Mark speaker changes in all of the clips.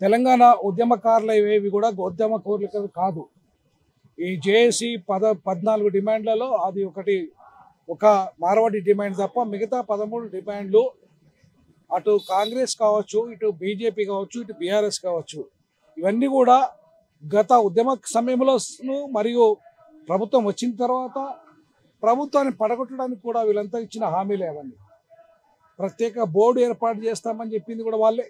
Speaker 1: తెలంగాణ ఉద్యమకారులు ఇవి కూడా ఉద్యమ కోరికలు కాదు. ఈ జేఏసీ 14 డిమాండ్లలో అది ఒక మార్వాడి డిమాండ్ తప్ప మిగతా 13 డిమాండ్లు అటు కాంగ్రెస్ కావచ్చు, ఇటు బీజేపీ కావచ్చు, ఇటు బీఆర్ఎస్ కావచ్చు, ఇవన్నీ కూడా గత ఉద్యమ సమయంలో మరియు ప్రభుత్వం వచ్చిన తర్వాత ప్రభుత్వాన్ని పడగొట్టడానికి కూడా వీళ్ళంతా ఇచ్చిన హామీలే అవన్నీ. ప్రత్యేక బోర్డు ఏర్పాటు చేస్తామని చెప్పింది కూడా వాళ్ళే.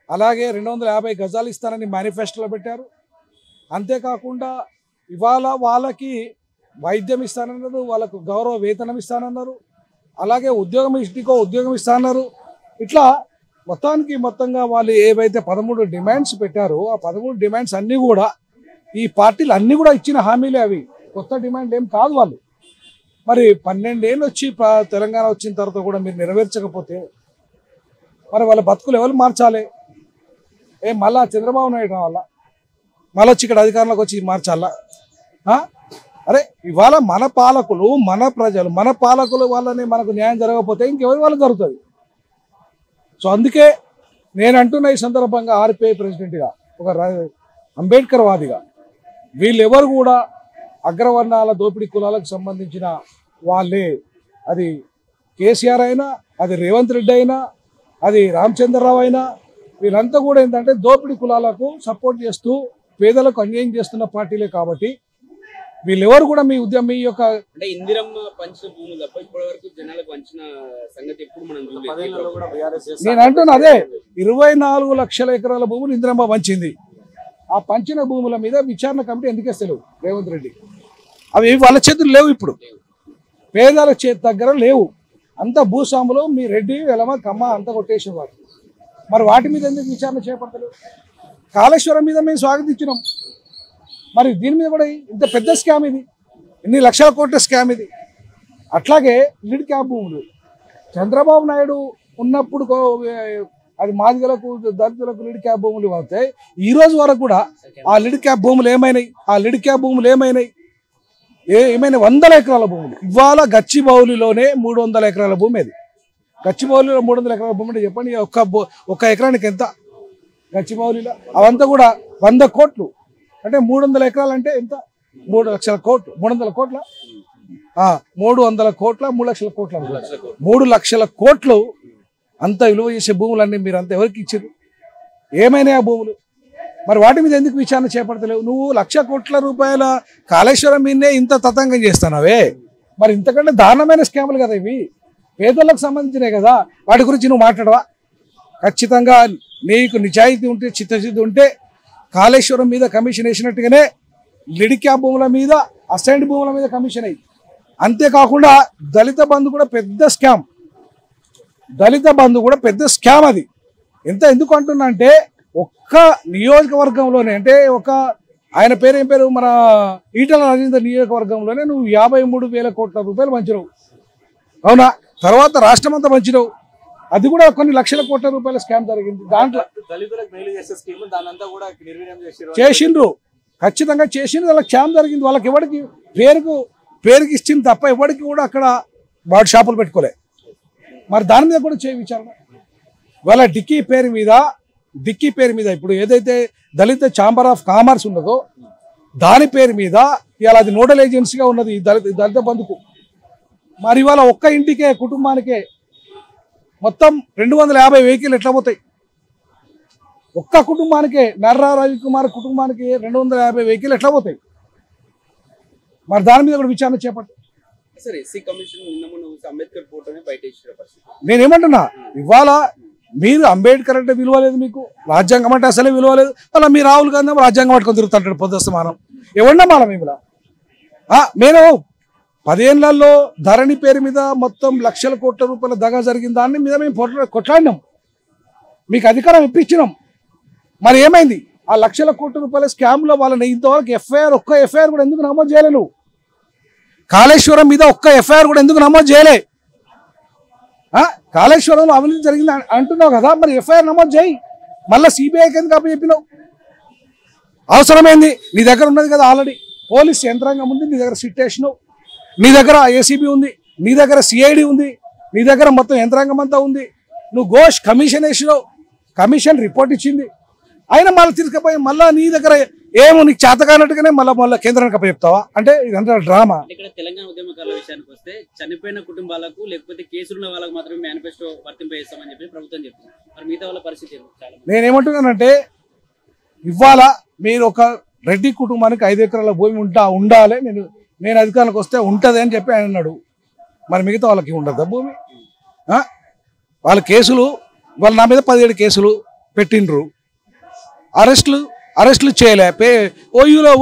Speaker 1: అలాగే 250 గజాలు ఇస్తానని మేనిఫెస్టోలో పెట్టారు. అంతేకాకుండా ఇవాళ వాళ్ళకి వైద్యం ఇస్తానన్నారు, వాళ్ళకు గౌరవ వేతనం ఇస్తానన్నారు, అలాగే ఉద్యోగం ఇస్తానన్నారు. ఇట్లా మొత్తంగా వాళ్ళు ఏవైతే 13 డిమాండ్స్ పెట్టారో ఆ 13 డిమాండ్స్ అన్నీ కూడా ఈ పార్టీలు అన్నీ కూడా ఇచ్చిన హామీలే. అవి కొత్త డిమాండ్ ఏం కాదు. వాళ్ళు మరి 12 ఏళ్ళు వచ్చి తెలంగాణ వచ్చిన తర్వాత కూడా మీరు నెరవేర్చకపోతే మరి వాళ్ళ బతుకులు ఎవరు మార్చాలి? మళ్ళా చంద్రబాబు నాయుడు రావాలా? మళ్ళీ వచ్చి ఇక్కడ అధికారంలోకి వచ్చి మార్చాలా? అరే ఇవాళ మన పాలకులు, మన ప్రజలు, మన పాలకులు వాళ్ళని మనకు న్యాయం జరగకపోతే ఇంకెవరి వల్ల జరుగుతుంది? సో అందుకే నేను అంటున్న ఈ సందర్భంగా ఆర్పిఐ ప్రెసిడెంట్గా, ఒక అంబేద్కర్ వాదిగా, వీళ్ళెవరు కూడా అగ్రవర్ణాల దోపిడీ కులాలకు సంబంధించిన వాళ్ళే. అది కేసీఆర్ అయినా, అది రేవంత్ రెడ్డి అయినా, అది రామచంద్రరావు అయినా, వీళ్ళంతా కూడా ఏంటంటే దోపిడీ కులాలకు సపోర్ట్ చేస్తూ పేదలకు అన్యాయం చేస్తున్న పార్టీలే. కాబట్టి వీళ్ళెవరు కూడా మీ యొక్క
Speaker 2: అంటే ఇందిరమ్మ పంచిన భూములు తప్ప ఇప్పటి వరకు జనాలకు పంచిన సంగతి ఎప్పుడు మనం
Speaker 1: నేను అంటున్నా అదే 24 లక్షల ఎకరాల భూములు ఇందిరమ్మ పంచింది. ఆ పంచిన భూముల మీద విచారణ కమిటీ ఎందుకు వేస్తలేవు రేవంత్ రెడ్డి? అవి వాళ్ళ చేతులు లేవు, ఇప్పుడు పేదల చేతి దగ్గర లేవు. అంత భూస్వాములు మీ రెడ్డి, వెలమ, కమ్మ అంతా కొట్టేసిన వారు. మరి వాటి మీద ఎందుకు విచారణ చేపడతలేవు? కాళేశ్వరం మీద మేము స్వాగతించినాం. మరి దీని మీద కూడా ఇంత పెద్ద స్కామ్ ఇది, ఇన్ని లక్షల కోట్ల స్కామ్ ఇది. అట్లాగే లిడ్ క్యాప్ భూములు చంద్రబాబు నాయుడు ఉన్నప్పుడు అది మాదిగలకు, దళితులకు లిడ్ క్యాప్ భూములు అవుతాయి. ఈ రోజు వరకు కూడా ఆ లిడ్ క్యాప్ భూములు ఏమైనాయి? ఏమైనా 100 ఎకరాల భూములు. ఇవాళ గచ్చిబౌలిలోనే 300 ఎకరాల భూమి. అది గచ్చిబౌలిలో 300 ఎకరాల భూమి అంటే చెప్పండి, ఒక్క ఎకరానికి ఎంత గచ్చిబౌలిలో? అవంతా కూడా 100 కోట్లు. అంటే 300 ఎకరాలు అంటే ఎంత? 3 లక్షల కోట్లు. 300 కోట్ల 300 కోట్ల 3 లక్షల కోట్ల 3 లక్షల కోట్లు అంత విలువ చేసే భూములన్నీ మీరు అంతా ఎవరికి ఇచ్చారు? ఏమైనా ఆ భూములు? మరి వాటి మీద ఎందుకు విచారణ చేపడతలేవు? నువ్వు 1,00,000 కోట్ల రూపాయల కాళేశ్వరం మీదే ఇంత తతంగం చేస్తున్నావే. మరి ఇంతకంటే దారుణమైన స్కాములు కదా ఇవి, పేదలకు సంబంధించినవి కదా. వాటి గురించి నువ్వు మాట్లాడవా? ఖచ్చితంగా నీకు నిజాయితీ ఉంటే, చిత్తశుద్ధి ఉంటే కాళేశ్వరం మీద కమిషన్ వేసినట్టుగానే లిడ్ క్యాప్ భూముల మీద, అసైన్డ్ భూముల మీద కమిషన్ అయ్యి. అంతేకాకుండా దళిత బంధు కూడా పెద్ద స్కామ్. అది ఎందుకు అంటున్నా అంటే ఒక్క నియోజకవర్గంలోనే, అంటే ఆయన ఏం పేరు, మన ఈటల రాజేందర్ నియోజకవర్గంలోనే నువ్వు 53,000 కోట్ల రూపాయలు పంచినావు. అవునా? తర్వాత రాష్ట్రం అంతా పంచినావు. అది కూడా కొన్ని లక్షల కోట్ల రూపాయల స్కామ్ జరిగింది. దాంట్లో చేసిండ్రు, ఖచ్చితంగా చేసిండ్రు. వాళ్ళకి స్కామ్ జరిగింది. వాళ్ళకి ఎవరికి పేరుకి ఇచ్చింది తప్ప ఎవరికి కూడా అక్కడ వాడి షాపులు పెట్టుకోలే. మరి దాని మీద కూడా విచారణ. వాళ్ళ డిక్కీ పేరు మీద ఇప్పుడు ఏదైతే దళిత ఛాంబర్ ఆఫ్ కామర్స్ ఉన్నదో దాని పేరు మీద ఇవాళ అది నోడల్ ఏజెన్సీగా ఉన్నది దళిత బంధుకు. మరి ఇవాళ ఒక్క ఇంటికే, కుటుంబానికే మొత్తం 250 వెహికల్ ఎట్లా పోతాయి? ఒక్క కుటుంబానికే, నర్రా రవికుమార్ కుటుంబానికి 250 వెహికల్ ఎట్లా పోతాయి? మరి దాని మీద కూడా విచారణ చేపట్టు. నేనేమంటున్నా, ఇవాళ మీరు అంబేద్కర్ అంటే విలువ లేదు, మీకు రాజ్యాంగం అంటే అసలే విలువ లేదు. అలా మీ రాహుల్ గాంధీ రాజ్యాంగం పట్టుకొని తిరుగుతుంటాడు పొద్దుస్తమానం. ఎవరినా మనం మిమ్మల్ని నేను 10 ఏళ్లలో ధరణి పేరు మీద మొత్తం లక్షల కోట్ల రూపాయల దగా జరిగిన దాని మీద మేము కొట్లాడినాం, మీకు అధికారం ఇప్పించినాం. మరి ఏమైంది? ఆ లక్షల కోట్ల రూపాయల స్కామ్లో వాళ్ళని ఇంతవరకు ఒక్క ఎఫ్ఐఆర్ కూడా ఎందుకు నమోదు చేయలే? నువ్వు కాళేశ్వరం మీద ఒక్క ఎఫ్ఐఆర్ కూడా ఎందుకు నమోదు చేయలే? కాళేశ్వరంలో అవినీతి జరిగింది అంటున్నావు కదా, మరి ఎఫ్ఐఆర్ నమోదు చేయి. మళ్ళీ సిబిఐకి ఎందుకు అప్పచెప్పినావు? అవసరమైంది. నీ దగ్గర ఉన్నది కదా ఆల్రెడీ పోలీస్ యంత్రాంగం ఉంది, నీ దగ్గర సిట్ వేసినావు, నీ దగ్గర ఏసీబీ ఉంది, నీ దగ్గర సిఐడి ఉంది, నీ దగ్గర మొత్తం యంత్రాంగం అంతా ఉంది. నువ్వు కమిషన్ వేసినావు, కమిషన్ రిపోర్ట్ ఇచ్చింది. ఆయన మళ్ళీ తీసుకుపోయి మళ్ళీ నీ దగ్గర ఏమో నీకు చేతకానట్టుగానే మళ్ళీ కేంద్రానికి అప్పచెప్తావా? అంటే ఇదంతా డ్రామా.
Speaker 2: ఇక్కడ తెలంగాణ ఉద్యమకారుల విషయానికి వస్తే చనిపోయిన కుటుంబాలకు లేకపోతే కేసులున్న వాళ్ళకు మాత్రమే మేనిఫెస్టో వర్తింపజేస్తామని చెప్పి ప్రభుత్వం చెప్తుంది. మరి మిగతా వాళ్ళ పరిస్థితి చాలా
Speaker 1: నేనేమంటున్నానంటే ఇవాళ మీరు ఒక రెడ్డి కుటుంబానికి 5 ఎకరాల భూమి ఉండాలి, నేను అధికారానికి వస్తే ఉంటుంది అని చెప్పి ఆయన అన్నాడు. మరి మిగతా వాళ్ళకి ఉండదా భూమి? వాళ్ళ కేసులు వాళ్ళ నా మీద 17 కేసులు పెట్టిండ్రు, అరెస్టులు చేయలే,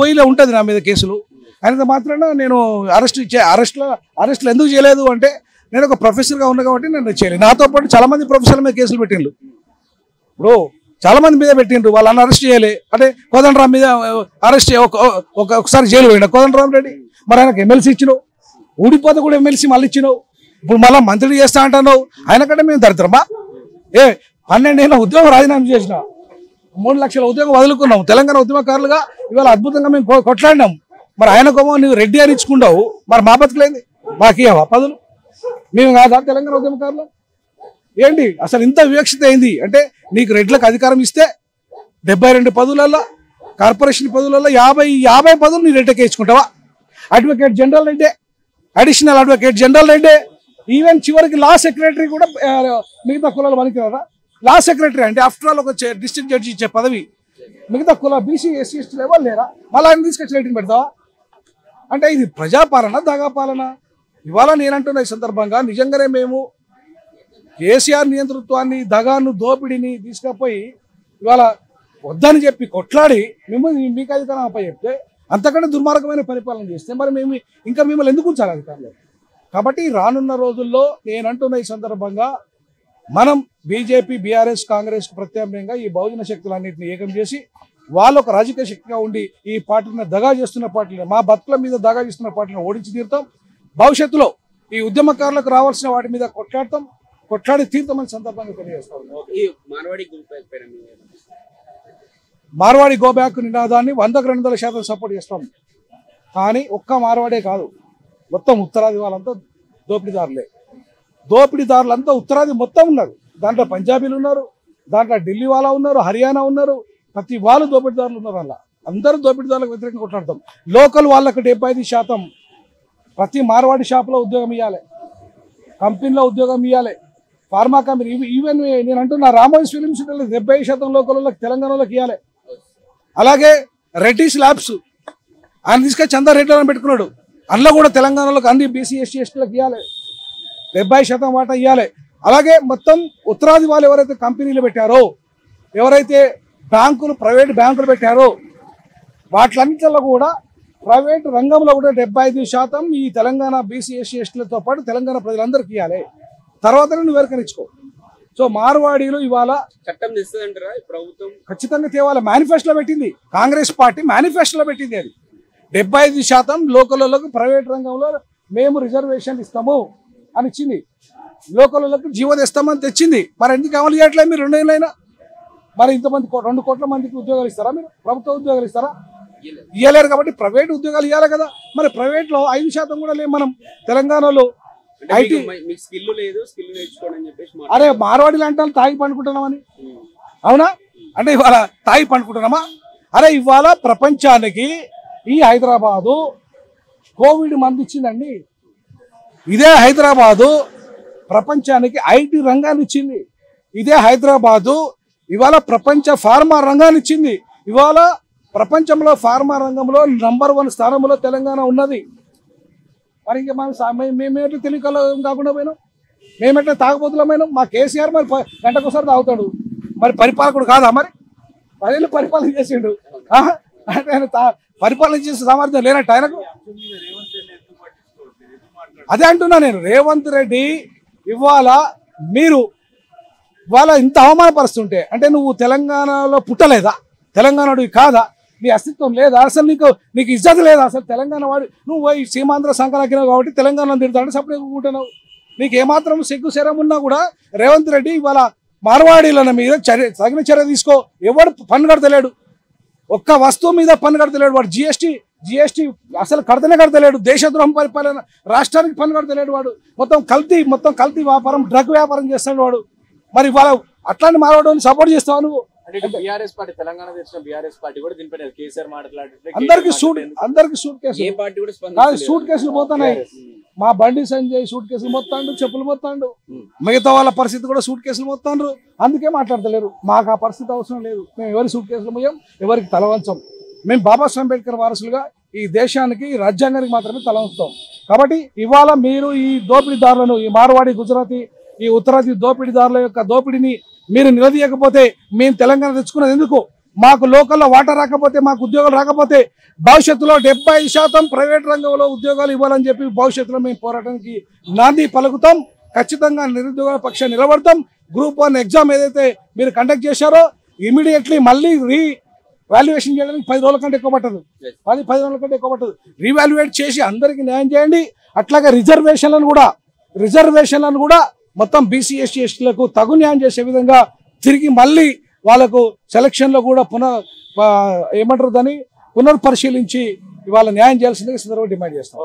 Speaker 1: ఓయిలో ఉంటుంది నా మీద కేసులు. అయినంత మాత్రాన నేను అరెస్టులు ఎందుకు చేయలేదు అంటే నేను ఒక ప్రొఫెసర్గా ఉన్నా కాబట్టి నేను చేయలేదు. నాతో పాటు చాలా మంది ప్రొఫెసర్ల మీద కేసులు పెట్టిండ్రు. ఇప్పుడు చాలా మంది మీద పెట్టిండ్రు, వాళ్ళని అరెస్ట్ చేయలే. అంటే కోదండరాం మీద అరెస్ట్ ఒకసారి జైలు పోయినా కోదండరాం రెడ్డి. మరి ఆయనకు ఎమ్మెల్సీ ఇచ్చినావు, ఊడిపోతే కూడా ఎమ్మెల్సీ మళ్ళీ ఇచ్చినావు. ఇప్పుడు మళ్ళీ మంత్రి చేస్తా అంటున్నావు. ఆయన కంటే మేము దరిద్రమా? 12 ఏళ్ళ ఉద్యోగం రాజీనామా చేసిన, 3 లక్షల ఉద్యోగం వదులుకున్నాం. తెలంగాణ ఉద్యమకారులుగా ఇవాళ అద్భుతంగా మేము కొట్లాడినాం. మరి ఆయనకోమో నువ్వు రెడ్డి అని ఇచ్చుకుంటావు, మరి మా బతుకులేంది? మాకు ఇవ్వవా పదులు? మేము కాదా తెలంగాణ ఉద్యమకారులు? ఏంటి అసలు ఇంత వివక్షత అయింది అంటే నీకు రెడ్లకు అధికారం ఇస్తే 72 పదవులలో కార్పొరేషన్ పదవులలో 50 పదవులు నీ రెడ్డికి ఇచ్చుకుంటావా? అడ్వకేట్ జనరల్ రెడ్డే, అడిషనల్ అడ్వకేట్ జనరల్ రెడ్డే, ఈవెన్ చివరికి లా సెక్రటరీ కూడా మిగతా కులాలు పనికిరారా? లా సెక్రటరీ అంటే ఆఫ్టర్ ఆల్ ఒక డిస్ట్రిక్ట్ జడ్జి ఇచ్చే పదవి. మిగతా కుల బీసీ ఎస్సీ ఎస్టీ లెవెల్ లేరా? మళ్ళీ ఆయన తీసుకొచ్చి రేటింగ్ పెడతావా? అంటే ఇది ప్రజాపాలన, దగాపాలన. ఇవాళ నేనంటున్న ఈ సందర్భంగా నిజంగానే మేము కేసీఆర్ నియంతృత్వాన్ని, దగాను, దోపిడీని తీసుకుపోయి ఇవాళ వద్దని చెప్పి కొట్లాడి మీకు అధికారం అప్ప చెప్తే అంతకంటే దుర్మార్గమైన పరిపాలన చేస్తే మరి మిమ్మల్ని ఎందుకు ఉంచాలి అధికారంలో? కాబట్టి రానున్న రోజుల్లో నేనంటున్న ఈ సందర్భంగా మనం బీజేపీ, బీఆర్ఎస్, కాంగ్రెస్ ప్రత్యామ్నాయంగా ఈ బహుజన శక్తులన్నింటినీ ఏకం చేసి వాళ్ళు ఒక రాజకీయ శక్తిగా ఉండి ఈ పార్టీని దగా చేస్తున్న పార్టీని, మా బతుకుల మీద దగా చేస్తున్న పార్టీని ఓడించి తీరుతాం. భవిష్యత్తులో ఈ ఉద్యమకారులకు రావాల్సిన వాటి మీద కొట్లాడి తీరుతామని సందర్భంగా తెలియజేస్తాం. మార్వాడి గోబ్యాక్ నినాదాన్ని 100% సపోర్ట్ చేస్తాం. కానీ ఒక్క మార్వాడే కాదు, మొత్తం ఉత్తరాది వాళ్ళంతా దోపిడీదారులంతా ఉత్తరాది మొత్తం ఉన్నారు. దాంట్లో పంజాబీలు ఉన్నారు, దాంట్లో ఢిల్లీ వాళ్ళ ఉన్నారు, హర్యానా ఉన్నారు, ప్రతి వాళ్ళు దోపిడీదారులు ఉన్నారు. అలా అందరూ దోపిడీదారులకు వ్యతిరేకంగా కొట్లాడతాం. లోకల్ వాళ్ళకు 75% ప్రతి మార్వాడి షాప్లో ఉద్యోగం ఇవ్వాలి, కంపెనీలో ఉద్యోగం ఇవ్వాలి, ఫార్మా కంపెనీ. ఈవెన్ నేను అంటున్నా రామోజీ ఫిలిం సిటీలో 70% లోకల్ వాళ్ళకి, తెలంగాణ వాళ్ళకి ఇవ్వాలి. అలాగే రెడ్డిస్ ల్యాబ్స్ ఆయన తీసుకొని చందారెడ్డి అని పెట్టుకున్నాడు, అందులో కూడా తెలంగాణలోకి అన్ని బీసీ ఎస్సీ ఎస్టీలకు ఇవ్వాలి, 70% వాటా ఇవ్వాలి. అలాగే మొత్తం ఉత్తరాది వాళ్ళు ఎవరైతే కంపెనీలు పెట్టారో, ఎవరైతే ప్రైవేట్ బ్యాంకులు పెట్టారో వాటిలన్నింటిలో కూడా ప్రైవేట్ రంగంలో కూడా 75% ఈ తెలంగాణ బీసీ ఎస్సీ ఎస్టీలతో పాటు తెలంగాణ ప్రజలందరికీ ఇవ్వాలి. తర్వాత నువ్వు వెరకనిచ్చుకో. సో మార్వాడీలు ఇవాళ
Speaker 2: చట్టం తెస్తుందంటారా ప్రభుత్వం?
Speaker 1: ఖచ్చితంగా తేవాలి. మేనిఫెస్టోలో పెట్టింది కాంగ్రెస్ పార్టీ, మేనిఫెస్టోలో పెట్టింది అది. 75% లోకల్లోకి ప్రైవేట్ రంగంలో మేము రిజర్వేషన్ ఇస్తాము అని ఇచ్చింది, లోకల్లోకి జీవో తెస్తామని తెచ్చింది. మరి ఎందుకు అమలు చేయట్లేదు మీరు? 2 ఏళ్ళైనా మరి ఇంతమంది 2 కోట్ల మందికి ఉద్యోగాలు ఇస్తారా మీరు? ప్రభుత్వ ఉద్యోగాలు ఇస్తారా? ఇవ్వలేరు. కాబట్టి ప్రైవేట్ ఉద్యోగాలు ఇవ్వాలి కదా. మరి ప్రైవేట్లో 5% కూడా లేవు. మనం తెలంగాణలో ఐటీ
Speaker 2: స్కిల్ లేదు, స్కిల్ నేర్చుకోండి అని చెప్పేసి
Speaker 1: అరే మార్వాడీలు అంటే తాగి పండుకుంటున్నామని, అవునా? అంటే ఇవాళ తాగి పండుకుంటున్నామా? అరే ఇవాళ ప్రపంచానికి ఈ హైదరాబాదు కోవిడ్ మందు ఇచ్చిందండి. ఇదే హైదరాబాదు ప్రపంచానికి ఐటీ రంగాన్ని ఇచ్చింది. ఇదే హైదరాబాదు ఇవాళ ప్రపంచ ఫార్మా రంగాన్ని ఇచ్చింది. ఇవాళ ప్రపంచంలో ఫార్మా రంగంలో నంబర్ 1 స్థానంలో తెలంగాణ ఉన్నది. మరి ఇంకా మేమేంటో తెలియకలో కాకుండా పోయినాం, మేమేంటే తాగబోతులమైనాం. మా కేసీఆర్ మరి గంటకోసారి తాగుతాడు, మరి పరిపాలకుడు కాదా? మరి 10 ఏళ్ళు పరిపాలన చేసిండు, అంటే ఆయన పరిపాలన చేసే సామర్థ్యం లేనట్టు ఆయనకు. అదే అంటున్నా నేను, రేవంత్ రెడ్డి ఇవాళ ఇంత అవమానపరుస్తుంటే అంటే నువ్వు తెలంగాణలో పుట్టలేదా? తెలంగాణడు కాదా? నీ అస్తిత్వం లేదా? అసలు నీకు ఇజ్జత్ లేదా? అసలు తెలంగాణ వాడు నువ్వు ఈ సీమాంధ్ర సంకరాకినావు కాబట్టి తెలంగాణలో తిడతాడు, సపరేట్ కూకుంటున్నావు. నీకు ఏమాత్రం సిగ్గు శరం ఉన్నా కూడా రేవంత్ రెడ్డి ఇవాళ మార్వాడీల మీద తగిన చర్య తీసుకో. ఎవడు పన్ను కడతలేడు, ఒక్క వస్తువు మీద పన్ను కడతలేడు వాడు. జిఎస్టీ అసలు కడతలేడు. దేశద్రోహం పరిపాలన, రాష్ట్రానికి పన్ను కడతలేడు వాడు. మొత్తం కల్తీ వ్యాపారం, డ్రగ్ వ్యాపారం చేస్తాడు వాడు. మరి ఇవాళ అట్లాంటి మార్వాడిని సపోర్ట్ చేస్తావు నువ్వు?
Speaker 3: అంటే బీఆర్ఎస్ పార్టీ తెలంగాణ తెచ్చిన బీఆర్ఎస్ పార్టీ కూడా దీనిపైన కేసీఆర్ మాట్లాడుతుంటే
Speaker 1: అందరికి సూట్ కేసులు
Speaker 2: ఏ పార్టీ కూడా స్పందించలేదు.
Speaker 1: సూట్ కేసులు పోతున్నాయి. మా బండి సంజయ్ సూట్ కేసులు మొత్తాండు, చెప్పులు మొత్తాండు, మిగతా వాళ్ళ పరిస్థితి కూడా సూట్ కేసులు మొత్తాండ్రు. అందుకే మాట్లాడతలేరు. మాకు ఆ పరిస్థితి అవసరం లేదు. మేము ఎవరి సూట్ కేసులు పోయాం, ఎవరికి తలవంచం. మేము బాబాసాహెబ్ అంబేద్కర్ వారసులుగా ఈ దేశానికి ఈ రాజ్యాంగానికి మాత్రమే తల ఉంచుతాం. కాబట్టి ఇవాళ మీరు ఈ దోపిడీదారులను, ఈ మార్వాడి, గుజరాతీ, ఈ ఉత్తరాది దోపిడీదారుల యొక్క దోపిడీని మీరు నిలదీయకపోతే మేము తెలంగాణ తెచ్చుకున్నది ఎందుకు? మాకు లోకల్లో వాటా రాకపోతే, మాకు ఉద్యోగాలు రాకపోతే భవిష్యత్తులో 70% ప్రైవేట్ రంగంలో ఉద్యోగాలు ఇవ్వాలని చెప్పి భవిష్యత్తులో మేము పోరాటానికి నాంది పలుకుతాం. ఖచ్చితంగా నిరుద్యోగ పక్షాన్ని నిలబడతాం. గ్రూప్ 1 ఎగ్జామ్ ఏదైతే మీరు కండక్ట్ చేశారో ఇమీడియట్లీ మళ్ళీ వాల్యుయేషన్ చేయడానికి 10 రోజుల కంటే ఎక్కువ పట్టదు. 10 రోజుల కంటే ఎక్కువ పట్టదు. రీవాల్యుయేట్ చేసి అందరికీ న్యాయం చేయండి. అట్లాగే రిజర్వేషన్లను కూడా మొత్తం బీసీ ఎస్టీ ఎస్టీలకు తగు న్యాయం చేసే విధంగా తిరిగి మళ్ళీ వాళ్ళకు సెలక్షన్లో కూడా పునర్పరిశీలించి ఇవాళ న్యాయం చేయాల్సిందిగా సందర్భంగా డిమాండ్ చేస్తాం.